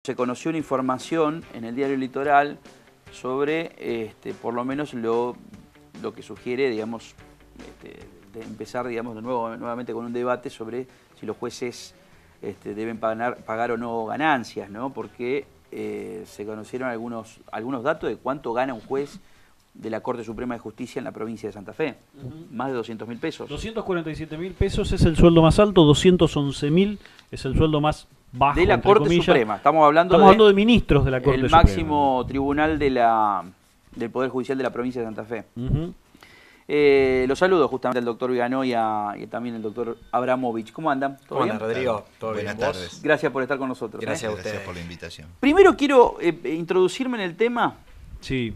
se conoció una información en el diario Litoral sobre, por lo menos, lo que sugiere, digamos, de empezar, digamos, nuevamente con un debate sobre si los jueces deben pagar o no ganancias, ¿no? Porque se conocieron algunos datos de cuánto gana un juez de la Corte Suprema de Justicia en la provincia de Santa Fe. Más de 200.000 pesos. 247.000 pesos es el sueldo más alto, 211.000 es el sueldo más bajo. De la Corte Suprema. Estamos hablando de ministros de la Corte Suprema. El máximo tribunal del Poder Judicial de la provincia de Santa Fe. Los saludo justamente al doctor Viganó y también al doctor Abramovich. ¿Cómo andan? ¿Cómo andan, Rodrigo? ¿Todo bien? Buenas tardes. Gracias por estar con nosotros. Gracias a ustedes. Gracias por la invitación. Primero quiero introducirme en el tema. Sí.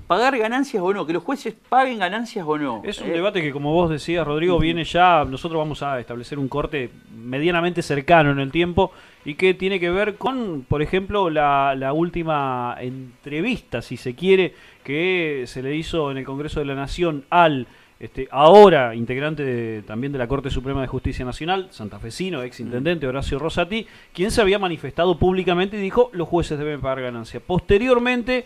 ¿Pagar ganancias o no? ¿Que los jueces paguen ganancias o no? Es un debate que, como vos decías, Rodrigo, viene ya. Nosotros vamos a establecer un corte medianamente cercano en el tiempo y que tiene que ver con, por ejemplo, la última entrevista, si se quiere, que se le hizo en el Congreso de la Nación al ahora integrante también de la Corte Suprema de Justicia Nacional, santafesino, ex intendente Horacio Rosati, quien se había manifestado públicamente y dijo: los jueces deben pagar ganancias. Posteriormente,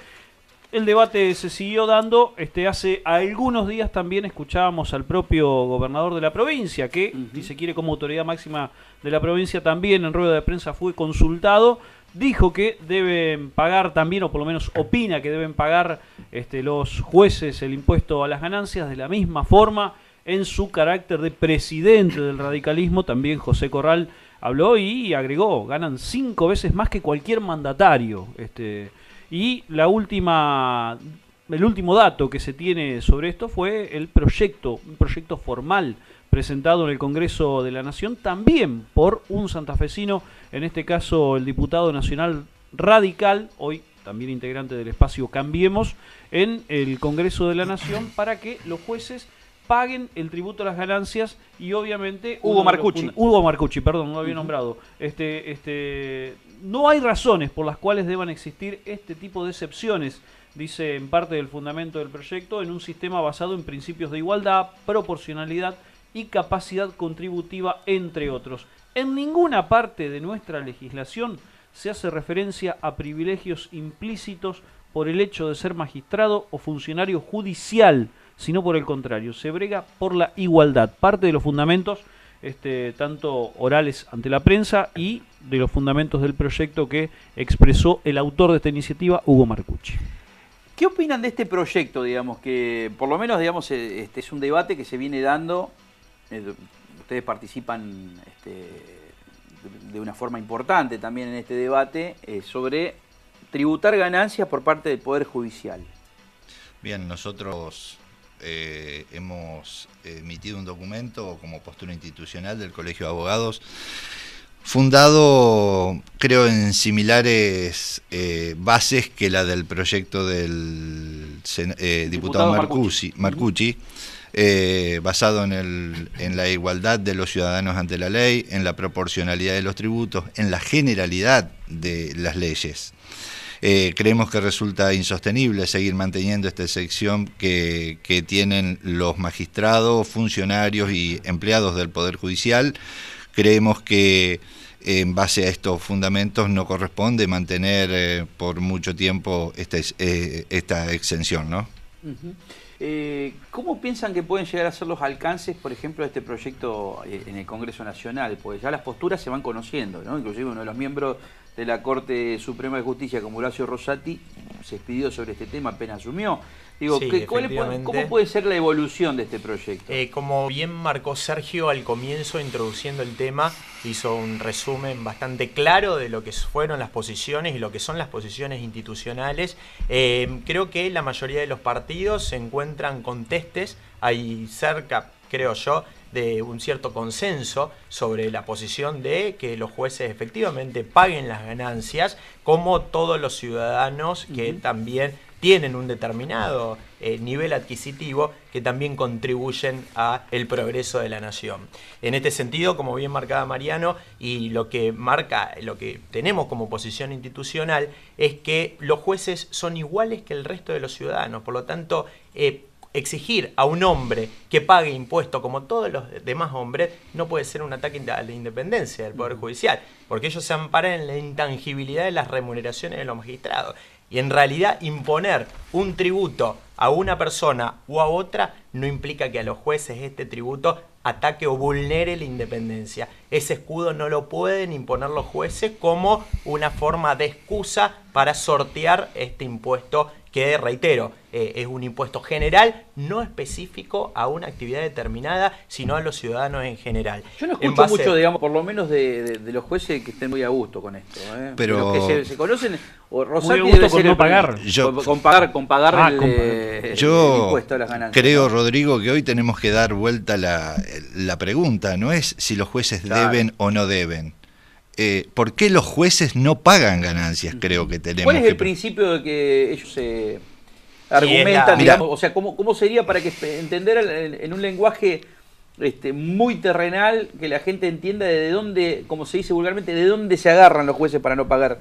el debate se siguió dando. Hace algunos días también escuchábamos al propio gobernador de la provincia, que, si se quiere, como autoridad máxima de la provincia, también en rueda de prensa fue consultado. Dijo que deben pagar también, o por lo menos opina que deben pagar los jueces el impuesto a las ganancias. De la misma forma, en su carácter de presidente del radicalismo, también José Corral habló y agregó: ganan 5 veces más que cualquier mandatario. Y el último dato que se tiene sobre esto fue un proyecto formal presentado en el Congreso de la Nación, también por un santafesino, en este caso el diputado nacional radical, hoy también integrante del espacio Cambiemos, en el Congreso de la Nación, para que los jueces paguen el tributo a las ganancias. Y obviamente Hugo Marcucci, perdón, no lo había nombrado. No hay razones por las cuales deban existir este tipo de excepciones, dice en parte del fundamento del proyecto, en un sistema basado en principios de igualdad, proporcionalidad y capacidad contributiva, entre otros. En ninguna parte de nuestra legislación se hace referencia a privilegios implícitos por el hecho de ser magistrado o funcionario judicial, sino por el contrario, se brega por la igualdad. Parte de los fundamentos, tanto orales ante la prensa, y de los fundamentos del proyecto que expresó el autor de esta iniciativa, Hugo Marcucci. ¿Qué opinan de este proyecto, digamos, que por lo menos, digamos, es un debate que se viene dando? Ustedes participan de una forma importante también en este debate sobre tributar ganancias por parte del Poder Judicial. Bien, nosotros hemos emitido un documento como postura institucional del Colegio de Abogados, fundado, creo, en similares bases que la del proyecto del diputado Marcucci, basado en la igualdad de los ciudadanos ante la ley, en la proporcionalidad de los tributos, en la generalidad de las leyes. Creemos que resulta insostenible seguir manteniendo esta excepción que tienen los magistrados, funcionarios y empleados del Poder Judicial. Creemos que en base a estos fundamentos no corresponde mantener por mucho tiempo esta exención, ¿no? ¿Cómo piensan que pueden llegar a ser los alcances, por ejemplo, de este proyecto en el Congreso Nacional? Porque ya las posturas se van conociendo, ¿no? Inclusive uno de los miembros de la Corte Suprema de Justicia, como Horacio Rosati, se expidió sobre este tema apenas asumió. Digo, sí, ¿cómo puede ser la evolución de este proyecto? Como bien marcó Sergio al comienzo, introduciendo el tema, hizo un resumen bastante claro de lo que fueron las posiciones y lo que son las posiciones institucionales. Creo que la mayoría de los partidos se encuentran contestes, hay cerca, creo yo, de un cierto consenso sobre la posición de que los jueces efectivamente paguen las ganancias, como todos los ciudadanos que también tienen un determinado nivel adquisitivo, que también contribuyen a el progreso de la nación. En este sentido, como bien marcaba Mariano, y lo que tenemos como posición institucional, es que los jueces son iguales que el resto de los ciudadanos. Por lo tanto, exigir a un hombre que pague impuestos como todos los demás hombres no puede ser un ataque a la independencia del Poder Judicial, porque ellos se amparan en la intangibilidad de las remuneraciones de los magistrados. Y en realidad imponer un tributo a una persona o a otra no implica que a los jueces este tributo ataque o vulnere la independencia. Ese escudo no lo pueden imponer los jueces como una forma de excusa para sortear este impuesto que, reitero, es un impuesto general, no específico a una actividad determinada, sino a los ciudadanos en general. Yo no escucho mucho, digamos, por lo menos de los jueces que estén muy a gusto con esto. Pero los que se conocen, o Rosati muy a gusto debe con ser no pagar. Con pagar el impuesto a las ganancias. Creo, ¿no? Rodrigo, que hoy tenemos que dar vuelta la pregunta. No es si los jueces deben o no deben. ¿Por qué los jueces no pagan ganancias? Creo que tenemos. ¿Cuál es el principio de que ellos se argumentan, digamos? O sea, ¿cómo sería para que entender en un lenguaje muy terrenal, que la gente entienda de dónde, como se dice vulgarmente, de dónde se agarran los jueces para no pagar?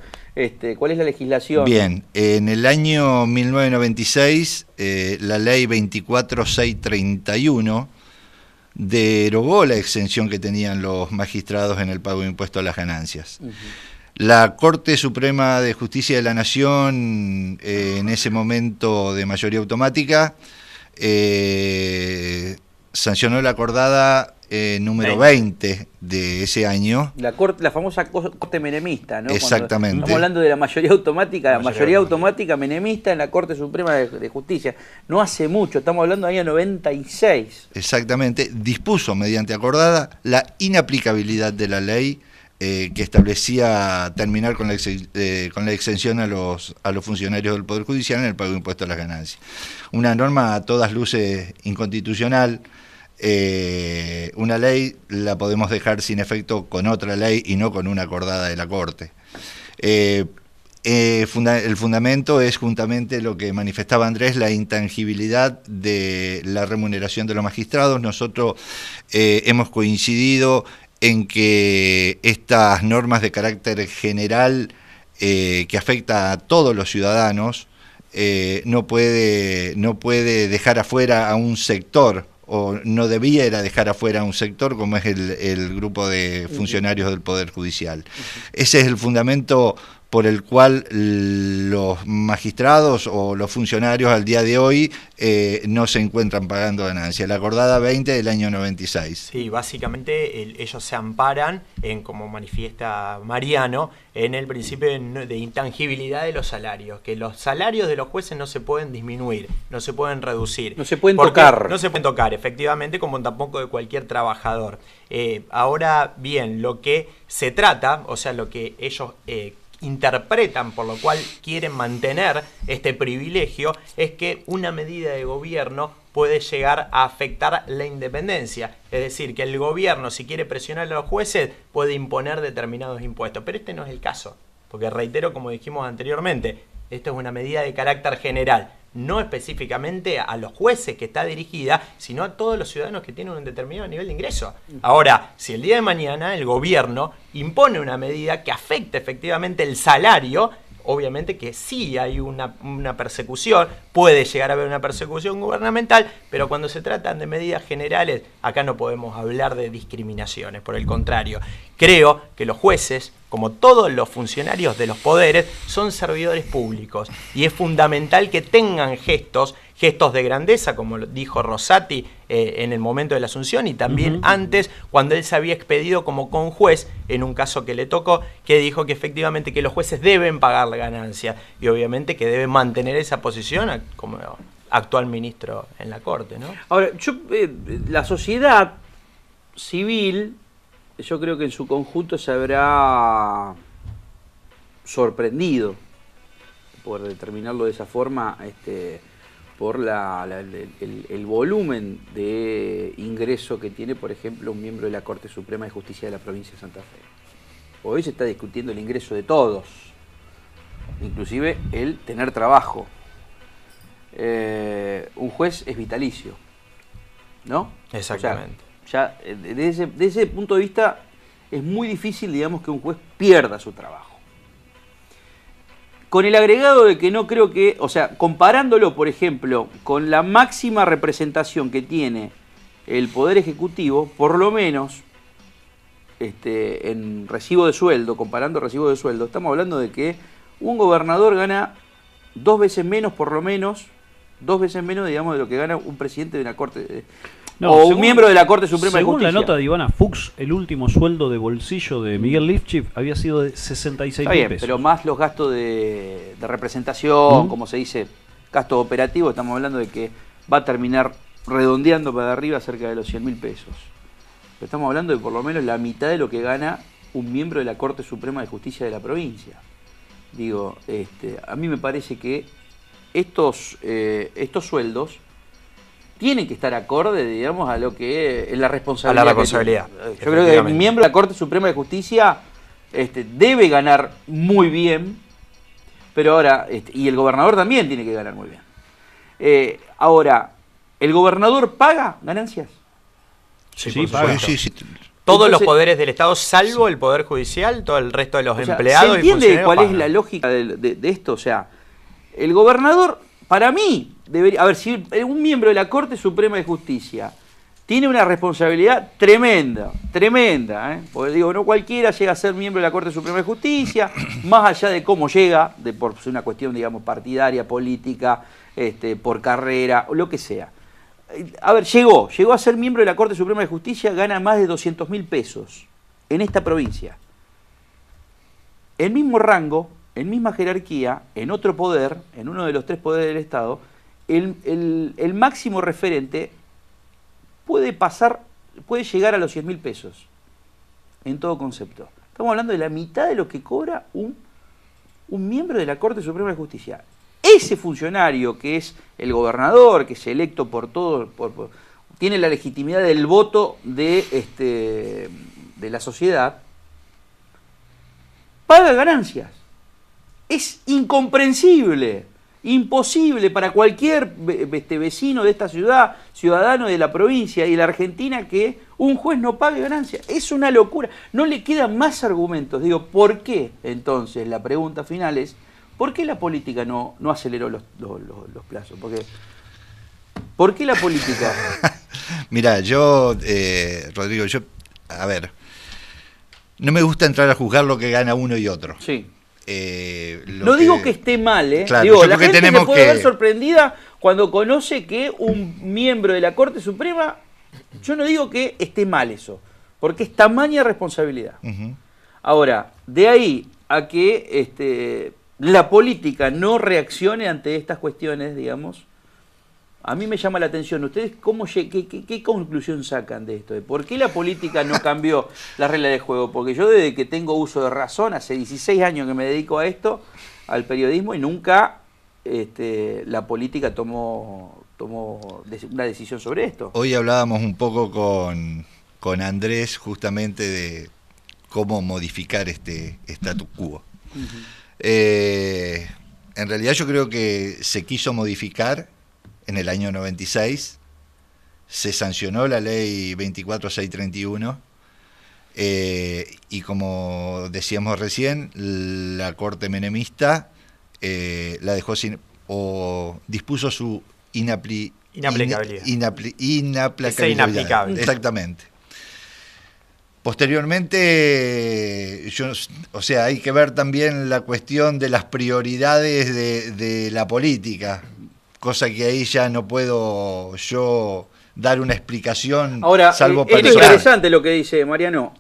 ¿Cuál es la legislación? Bien, en el año 1996, la ley 24631 derogó la exención que tenían los magistrados en el pago de impuestos a las ganancias. La Corte Suprema de Justicia de la Nación, en ese momento de mayoría automática, sancionó la acordada número 20 de ese año. La famosa corte menemista, ¿no? Exactamente. Estamos hablando de la mayoría automática, mayoría automática menemista en la Corte Suprema de Justicia. No hace mucho, estamos hablando del año 96. Exactamente. Dispuso mediante acordada la inaplicabilidad de la ley que establecía terminar con la exención a los funcionarios del Poder Judicial en el pago de impuestos a las ganancias. Una norma a todas luces inconstitucional. Una ley la podemos dejar sin efecto con otra ley y no con una acordada de la Corte. El fundamento es juntamente lo que manifestaba Andrés, la intangibilidad de la remuneración de los magistrados. Nosotros hemos coincidido en que estas normas de carácter general que afecta a todos los ciudadanos no puede dejar afuera a un sector, o no debiera dejar afuera a un sector como es el grupo de funcionarios del Poder Judicial. Ese es el fundamento por el cual los magistrados o los funcionarios al día de hoy no se encuentran pagando ganancias. La acordada 20 del año 96. Sí, básicamente ellos se amparan en, como manifiesta Mariano, en el principio de intangibilidad de los salarios, que los salarios de los jueces no se pueden disminuir, no se pueden reducir. No se pueden tocar. No se pueden tocar, efectivamente, como tampoco de cualquier trabajador. Ahora bien, lo que se trata, o sea, lo que ellos interpretan, por lo cual quieren mantener este privilegio, es que una medida de gobierno puede llegar a afectar la independencia. Es decir, que el gobierno, si quiere presionar a los jueces, puede imponer determinados impuestos. Pero este no es el caso, porque reitero, como dijimos anteriormente, esta es una medida de carácter general, no específicamente a los jueces que está dirigida, sino a todos los ciudadanos que tienen un determinado nivel de ingreso. Ahora, si el día de mañana el gobierno impone una medida que afecte efectivamente el salario, obviamente que sí hay una persecución, puede llegar a haber una persecución gubernamental, pero cuando se tratan de medidas generales, acá no podemos hablar de discriminaciones, por el contrario. Creo que los jueces, como todos los funcionarios de los poderes, son servidores públicos y es fundamental que tengan gestos de grandeza, como lo dijo Rosati en el momento de la asunción y también antes, cuando él se había expedido como conjuez en un caso que le tocó, que dijo que efectivamente que los jueces deben pagar la ganancia y obviamente que deben mantener esa posición como actual ministro en la Corte, ¿no? Ahora, la sociedad civil, yo creo que en su conjunto se habrá sorprendido, por determinarlo de esa forma, por el volumen de ingreso que tiene, por ejemplo, un miembro de la Corte Suprema de Justicia de la provincia de Santa Fe. Hoy se está discutiendo el ingreso de todos, inclusive el tener trabajo. Un juez es vitalicio, ¿no? Exactamente. O sea, ya desde ese punto de vista es muy difícil, digamos, que un juez pierda su trabajo. Con el agregado de que no creo que, o sea, comparándolo, por ejemplo, con la máxima representación que tiene el Poder Ejecutivo, por lo menos, en recibo de sueldo, comparando recibo de sueldo, estamos hablando de que un gobernador gana 2 veces menos, por lo menos, 2 veces menos, digamos, de lo que gana un presidente de una corte, o un miembro de la Corte Suprema de Justicia. Según la nota de Ivana Fuchs, el último sueldo de bolsillo de Miguel Lifchitz había sido de 66.000 pesos. Pero más los gastos de representación, como se dice, gasto operativo, estamos hablando de que va a terminar redondeando para arriba cerca de los 100.000 pesos. Pero estamos hablando de por lo menos la mitad de lo que gana un miembro de la Corte Suprema de Justicia de la provincia. Digo, a mí me parece que estos sueldos tienen que estar acorde, digamos, a lo que es la responsabilidad. A la responsabilidad. Yo creo que el miembro de la Corte Suprema de Justicia debe ganar muy bien, pero ahora, y el gobernador también tiene que ganar muy bien. Ahora, ¿el gobernador paga ganancias? Sí, paga. Sí. Todos los poderes del Estado, salvo el Poder Judicial, todo el resto de los empleados. ¿Se entiende cuál es la lógica de esto? O sea, el gobernador, para mí, debería... A ver, si un miembro de la Corte Suprema de Justicia tiene una responsabilidad tremenda, porque digo, no cualquiera llega a ser miembro de la Corte Suprema de Justicia, más allá de cómo llega, por una cuestión, digamos, partidaria, política, por carrera, o lo que sea. A ver, llegó a ser miembro de la Corte Suprema de Justicia, gana más de 200.000 pesos en esta provincia. El mismo rango, en misma jerarquía, en otro poder, en uno de los 3 poderes del Estado, el máximo referente puede llegar a los 100.000 pesos, en todo concepto. Estamos hablando de la mitad de lo que cobra un miembro de la Corte Suprema de Justicia. Ese funcionario que es el gobernador, que es electo por todos, tiene la legitimidad del voto de la sociedad, paga ganancias. Es incomprensible, imposible para cualquier vecino de esta ciudad, ciudadano de la provincia y de la Argentina, que un juez no pague ganancias. Es una locura. No le quedan más argumentos. Digo, ¿por qué? Entonces, la pregunta final es, ¿por qué la política no aceleró los plazos? ¿Por qué la política? Mirá, Rodrigo, a ver, no me gusta entrar a juzgar lo que gana uno y otro. Sí. No digo que esté mal, Claro, digo, la gente se puede ver sorprendida cuando conoce que un miembro de la Corte Suprema, yo no digo que esté mal eso, porque es tamaña responsabilidad. Ahora, de ahí a que la política no reaccione ante estas cuestiones, digamos, a mí me llama la atención. ¿Ustedes qué conclusión sacan de esto? ¿Por qué la política no cambió las reglas de juego? Porque yo desde que tengo uso de razón, hace 16 años que me dedico a esto, al periodismo, y nunca la política tomó una decisión sobre esto. Hoy hablábamos un poco con Andrés justamente de cómo modificar este statu quo. En realidad yo creo que se quiso modificar en el año 96, se sancionó la ley 24631 y como decíamos recién, la Corte menemista la dejó o dispuso su inaplicabilidad. Inaplicable. Exactamente. Posteriormente, hay que ver también la cuestión de las prioridades de la política, cosa que ahí ya no puedo yo dar una explicación. Ahora, salvo es interesante lo que dice Mariano.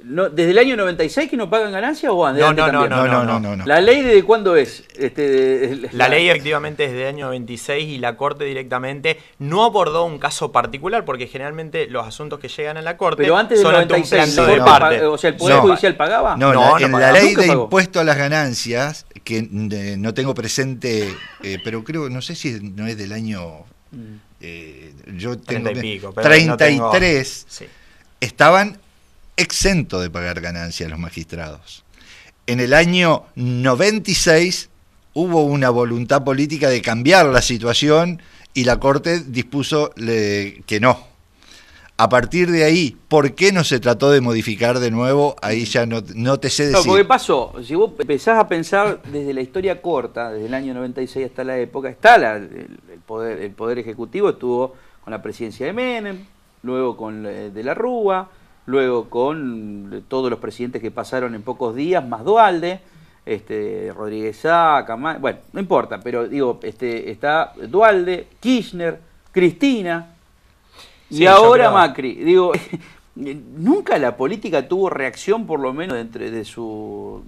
¿Desde el año 96 que no pagan ganancias o antes? No. ¿La ley desde cuándo es? La ley efectivamente es del año 96 y la Corte directamente no abordó un caso particular porque generalmente los asuntos que llegan a la Corte pero antes del son 96, ante un planteo de parte. O sea, ¿el Poder Judicial pagaba? En la ley de impuesto a las ganancias, que no tengo presente, pero creo, no sé si no es del año... yo tengo 30 y pico, pero 33, sí. Estaban exentos de pagar ganancias los magistrados. En el año 96 hubo una voluntad política de cambiar la situación y la Corte dispuso que no. A partir de ahí, ¿por qué no se trató de modificar de nuevo? Ahí ya no te sé decir. No, porque pasó, si vos empezás a pensar desde la historia corta, desde el año 96 hasta la época, está el poder ejecutivo estuvo con la presidencia de Menem, luego con de la Rúa, luego con todos los presidentes que pasaron en pocos días, más Duhalde, Rodríguez Sá, bueno, no importa, pero digo, está Duhalde, Kirchner, Cristina, y ahora Macri. Digo, nunca la política tuvo reacción, por lo menos de su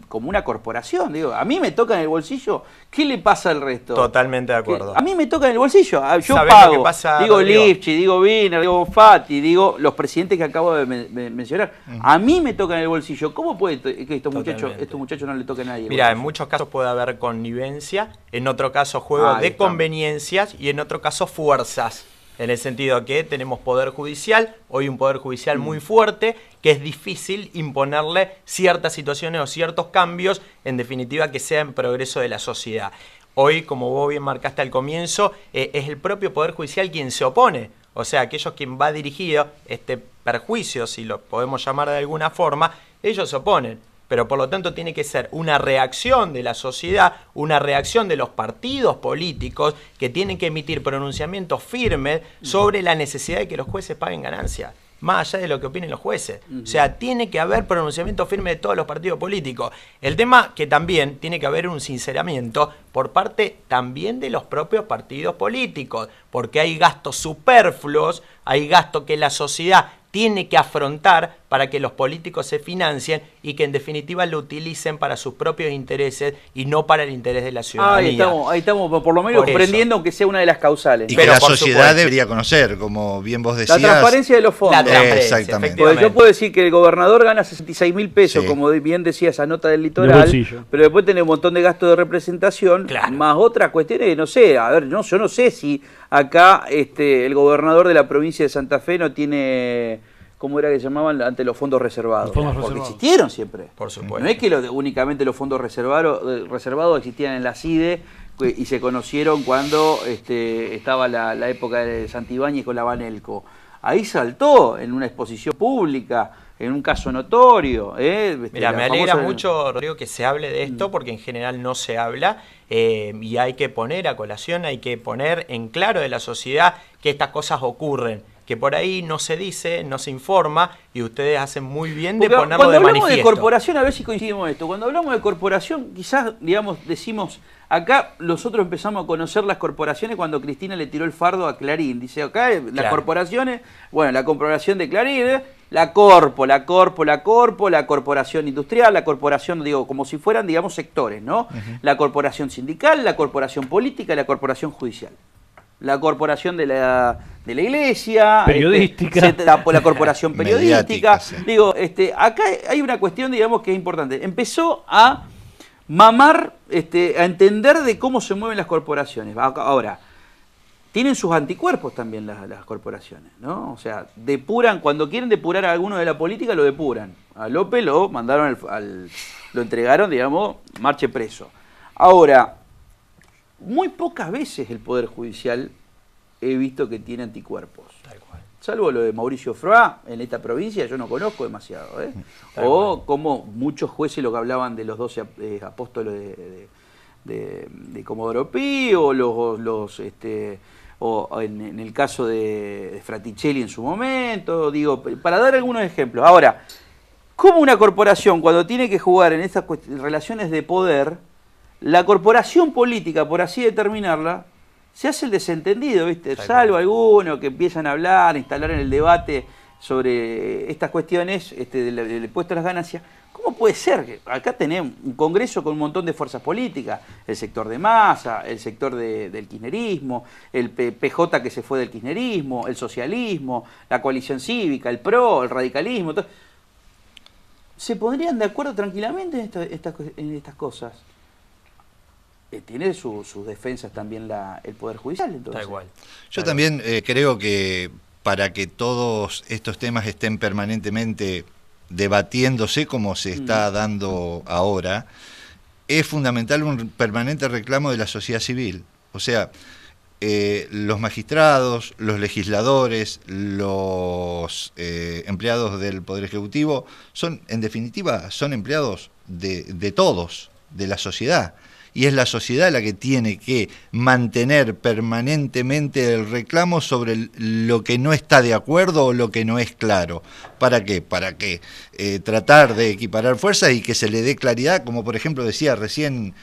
como una corporación. Digo, a mí me toca en el bolsillo, ¿qué le pasa al resto? Totalmente de acuerdo. A mí me toca en el bolsillo, yo ¿Sabés pago. lo que pasa, digo Rodrigo? Lifchi, digo Wiener, digo Fati, digo los presidentes que acabo de mencionar. A mí me toca en el bolsillo. ¿Cómo puede que estos muchachos no le toquen a nadie? Mira, en muchos casos puede haber connivencia, en otro caso juego de conveniencias y en otro caso fuerzas. En el sentido que tenemos poder judicial, hoy un poder judicial muy fuerte, que es difícil imponerle ciertas situaciones o ciertos cambios, en definitiva que sea en progreso de la sociedad. Hoy, como vos bien marcaste al comienzo, es el propio poder judicial quien se opone. O sea, aquellos quien va dirigido, este perjuicio, si lo podemos llamar de alguna forma, ellos se oponen. Pero por lo tanto tiene que ser una reacción de la sociedad, una reacción de los partidos políticos que tienen que emitir pronunciamientos firmes sobre la necesidad de que los jueces paguen ganancias, más allá de lo que opinen los jueces. O sea, tiene que haber pronunciamiento firme de todos los partidos políticos. El tema que también tiene que haber un sinceramiento por parte también de los propios partidos políticos, porque hay gastos superfluos, hay gastos que la sociedad tiene que afrontar para que los políticos se financien y que en definitiva lo utilicen para sus propios intereses y no para el interés de la ciudadanía. Ahí estamos por lo menos comprendiendo, aunque sea una de las causales. Y que la sociedad debería conocer, como bien vos decías. La transparencia de los fondos. Exactamente. Porque yo puedo decir que el gobernador gana 66.000 pesos, como bien decía esa nota del litoral, pero después tiene un montón de gastos de representación, más otras cuestiones, no sé, a ver, yo no sé si acá el gobernador de la provincia de Santa Fe no tiene, ¿cómo era que llamaban ante los fondos reservados? Porque existieron siempre. Por supuesto. No es que únicamente los fondos reservados existían en la CIDE y se conocieron cuando estaba la época de Santibáñez con la Banelco. Ahí saltó en una exposición pública, en un caso notorio. Mira, me alegra mucho, Rodrigo, que se hable de esto, porque en general no se habla, y hay que poner a colación, hay que poner en claro de la sociedad que estas cosas ocurren, que por ahí no se dice, no se informa, y ustedes hacen muy bien de ponerlo de manifiesto. Cuando hablamos de corporación, a ver si coincidimos en esto, cuando hablamos de corporación, quizás, digamos, decimos, acá nosotros empezamos a conocer las corporaciones cuando Cristina le tiró el fardo a Clarín. Dice, acá las corporaciones, bueno, la corporación de Clarín, la corporación industrial, la corporación, digo, como si fueran, digamos, sectores, ¿no? La corporación sindical, la corporación política, la corporación judicial. La corporación de la iglesia, periodística, la corporación periodística. Digo, acá hay una cuestión, digamos, que es importante. Empezó a mamar, a entender de cómo se mueven las corporaciones. Ahora, tienen sus anticuerpos también las corporaciones, ¿no? O sea, depuran, cuando quieren depurar a alguno de la política, lo depuran. A López lo mandaron lo entregaron, digamos, marche preso. Ahora, muy pocas veces el Poder Judicial he visto que tiene anticuerpos. Tal cual. Salvo lo de Mauricio Froa, en esta provincia yo no conozco demasiado. O como muchos jueces lo que hablaban de los 12 apóstoles de Comodoro Pi, o o en el caso de Fraticelli en su momento, digo, para dar algunos ejemplos. Ahora, ¿cómo una corporación cuando tiene que jugar en estas relaciones de poder, la corporación política, por así determinarla, se hace el desentendido, ¿viste? Salvo algunos que empiezan a hablar, a instalar en el debate sobre estas cuestiones del impuesto a las ganancias. ¿Cómo puede ser que acá tenemos un Congreso con un montón de fuerzas políticas? El sector de Massa, el sector del kirchnerismo, el PJ que se fue del kirchnerismo, el socialismo, la coalición cívica, el PRO, el radicalismo. Todo. ¿Se pondrían de acuerdo tranquilamente en estas cosas? Tiene sus defensas también el Poder Judicial, entonces. Tal cual. Yo también creo que para que todos estos temas estén permanentemente debatiéndose como se está dando ahora, es fundamental un permanente reclamo de la sociedad civil. O sea, los magistrados, los legisladores, los empleados del Poder Ejecutivo, son, en definitiva, son empleados de todos, de la sociedad. Y es la sociedad la que tiene que mantener permanentemente el reclamo sobre lo que no está de acuerdo o lo que no es claro. ¿Para qué? Para que tratar de equiparar fuerzas y que se le dé claridad, como por ejemplo decía recién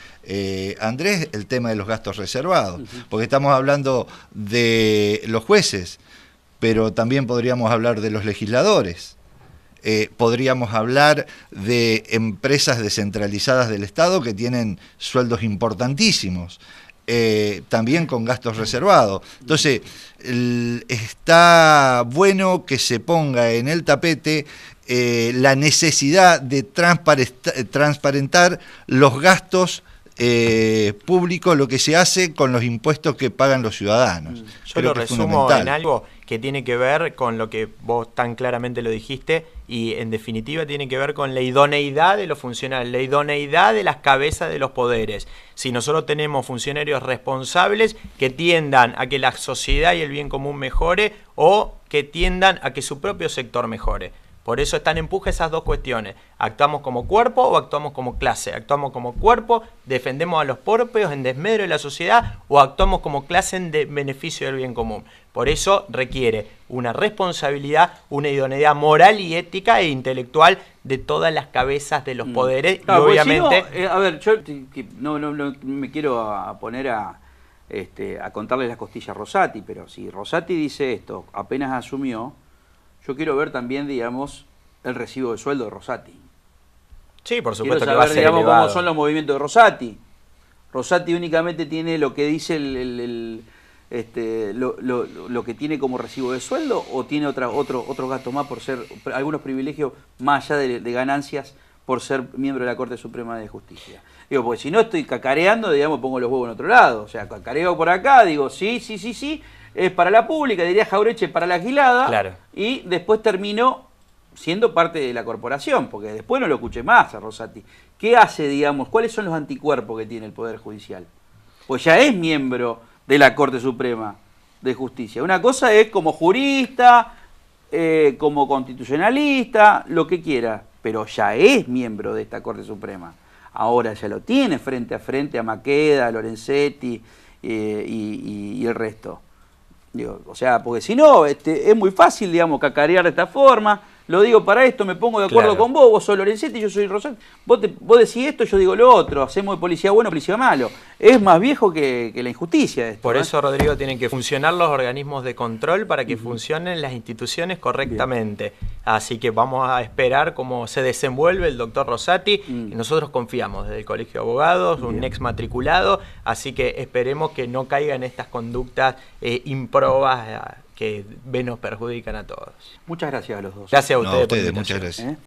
Andrés, el tema de los gastos reservados. Porque estamos hablando de los jueces, pero también podríamos hablar de los legisladores. Podríamos hablar de empresas descentralizadas del Estado que tienen sueldos importantísimos, también con gastos reservados. Entonces, está bueno que se ponga en el tapete la necesidad de transparentar los gastos públicos, lo que se hace con los impuestos que pagan los ciudadanos. Yo lo resumo en algo que tiene que ver con lo que vos tan claramente lo dijiste, y en definitiva tiene que ver con la idoneidad de los funcionarios, la idoneidad de las cabezas de los poderes. Si nosotros tenemos funcionarios responsables que tiendan a que la sociedad y el bien común mejore, o que tiendan a que su propio sector mejore. Por eso están en puja esas dos cuestiones. ¿Actuamos como cuerpo o actuamos como clase? ¿Actuamos como cuerpo, defendemos a los propios en desmedro de la sociedad, o actuamos como clase en beneficio del bien común? Por eso requiere una responsabilidad, una idoneidad moral y ética e intelectual de todas las cabezas de los poderes. Claro, y obviamente... Si no, a ver, yo no me quiero poner a contarle las costillas a Rosati, pero si Rosati dice esto, apenas asumió, yo quiero ver también, digamos, el recibo de sueldo de Rosati. Sí, por supuesto, quiero saber, que va a ser digamos, elevado. cómo son los movimientos de Rosati. Rosati únicamente tiene lo que dice lo que tiene como recibo de sueldo, o tiene otros gastos más por ser, algunos privilegios más allá de ganancias por ser miembro de la Corte Suprema de Justicia. Digo, porque si no estoy cacareando, digamos, pongo los huevos en otro lado. O sea, cacareo por acá, digo, sí, es para la pública, diría Jaureche, para la gilada, claro. Y después termino siendo parte de la corporación, porque después no lo escuché más a Rosati. ¿Qué hace, digamos, cuáles son los anticuerpos que tiene el Poder Judicial? Pues ya es miembro de la Corte Suprema de Justicia. Una cosa es como jurista, como constitucionalista, lo que quiera, pero ya es miembro de esta Corte Suprema. Ahora ya lo tiene frente a frente a Maqueda, a Lorenzetti y el resto. Digo, o sea, porque si no, es muy fácil, digamos, cacarear de esta forma. Lo digo para esto, me pongo de acuerdo con vos sos Lorenzetti, yo soy Rosati. Vos decís esto, yo digo lo otro. Hacemos de policía bueno, policía malo. Es más viejo que la injusticia esto. Por eso, Rodrigo, tienen que funcionar los organismos de control para que funcionen las instituciones correctamente. Bien. Así que vamos a esperar cómo se desenvuelve el doctor Rosati. Y nosotros confiamos desde el Colegio de Abogados, un ex matriculado. Así que esperemos que no caigan estas conductas improbas que nos perjudican a todos. Muchas gracias a los dos. Gracias a ustedes, ustedes, muchas gracias.